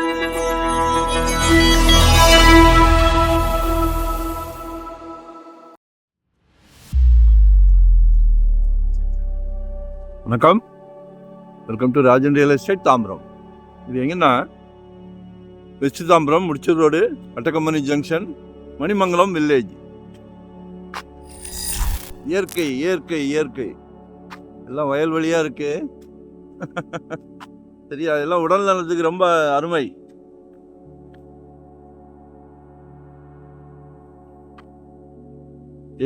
வணக்கம், welcome to Rajan real estate Tambaram. இது எங்கன்னா வெஸ்ட் தாம்பரம், முடிச்சூர் ரோடு, அட்டகம்பனி ஜங்ஷன், மணிமங்கலம் வில்லேஜ். இயற்கை இயற்கை இயற்கை எல்லாம் வயல்வெளியாக இருக்கு. சரியா, எல்லாம் உடல் நலத்துக்கு ரொம்ப அருமை.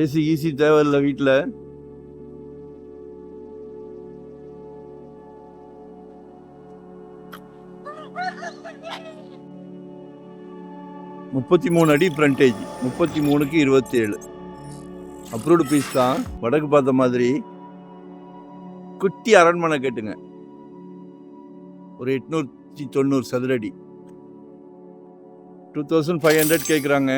ஏசி ஈசி தேவையில்லை வீட்டில். முப்பத்தி 33 அடி ஃப்ரண்டேஜ், 33க்கு 27. அப்ரூவ்டு பீஸ் தான். வடக்கு பார்த்த மாதிரி குட்டி அரண்மனை கேட்டுங்க. ஒரு 890 சதுரடி, 2500 கேட்குறாங்க.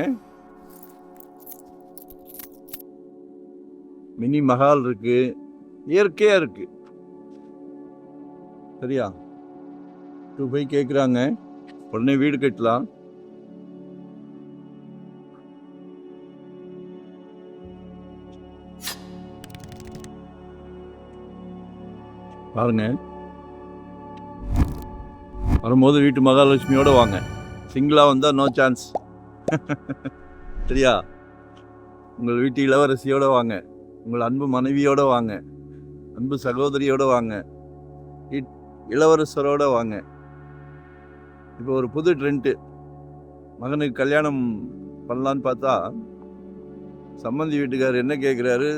மினி மஹால் இருக்கு, இயற்கையாக இருக்கு. சரியா, 25 கேட்குறாங்க. உடனே வீடு கட்டலாம். பாருங்க, வரும்போது வீட்டு மகாலட்சுமியோட வாங்க. சிங்கிளாக வந்தால் நோ சான்ஸ். சரியா, உங்கள் வீட்டு இளவரசியோட வாங்க, உங்கள் அன்பு மனைவியோட வாங்க, அன்பு சகோதரியோட வாங்க, இளவரசரோட வாங்க. இப்போ ஒரு புது ட்ரெண்ட்டு. மகனுக்கு கல்யாணம் பண்ணலான்னு பார்த்தா சம்மந்தி வீட்டுக்காரர் என்ன கேட்குறாரு,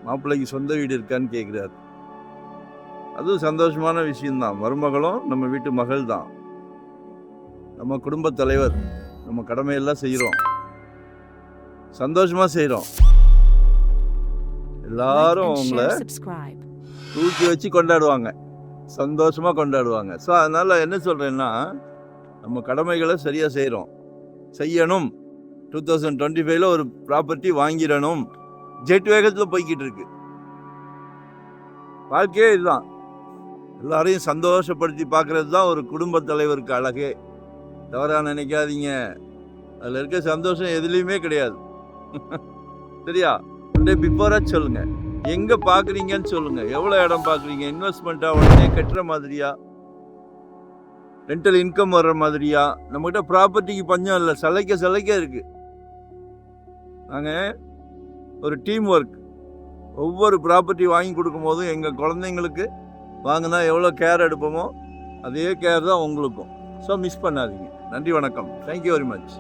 மாப்பிள்ளைக்கு சொந்த வீடு இருக்கான்னு கேட்குறாரு. அதுவும் சந்தோஷமான விஷயம்தான். மருமகளும் நம்ம வீட்டு மகள் தான். நம்ம குடும்ப தலைவர், நம்ம கடமையெல்லாம் செய்கிறோம், சந்தோஷமாக செய்கிறோம். எல்லாரும் அவங்கள தூக்கி வச்சு கொண்டாடுவாங்க, சந்தோஷமாக கொண்டாடுவாங்க. ஸோ அதனால் என்ன சொல்கிறேன்னா, நம்ம கடமைகளை சரியாக செய்யணும். 2025 ஒரு ப்ராப்பர்ட்டி வாங்கிடணும். ஜெட் வேகத்தில் போய்கிட்டு இருக்கு. வாழ்க்கையே இதுதான். எல்லாரையும் சந்தோஷப்படுத்தி பார்க்கறது தான் ஒரு குடும்ப தலைவருக்கு அழகே. தவறாக நினைக்காதீங்க, அதில் இருக்க சந்தோஷம் எதுலேயுமே கிடையாது. சரியா, பிஃபோராக சொல்லுங்க, எங்கே பார்க்குறீங்கன்னு சொல்லுங்க. எவ்வளோ இடம் பார்க்குறீங்க? இன்வெஸ்ட்மெண்ட்டாக உடனே கட்டுற மாதிரியா, ரெண்டல் இன்கம் வர்ற மாதிரியா? நம்மகிட்ட ப்ராப்பர்ட்டிக்கு பஞ்சம் இல்லை, சலைக்க இருக்கு. நாங்கள் ஒரு டீம் ஒர்க். ஒவ்வொரு ப்ராப்பர்ட்டி வாங்கி கொடுக்கும் போதும் எங்கள் குழந்தைங்களுக்கு வாங்கினா எவ்வளோ கேர் எடுப்போமோ அதே கேர் தான் உங்களுக்கும். ஸோ மிஸ் பண்ணாதீங்க. நன்றி, வணக்கம். Thank you very much.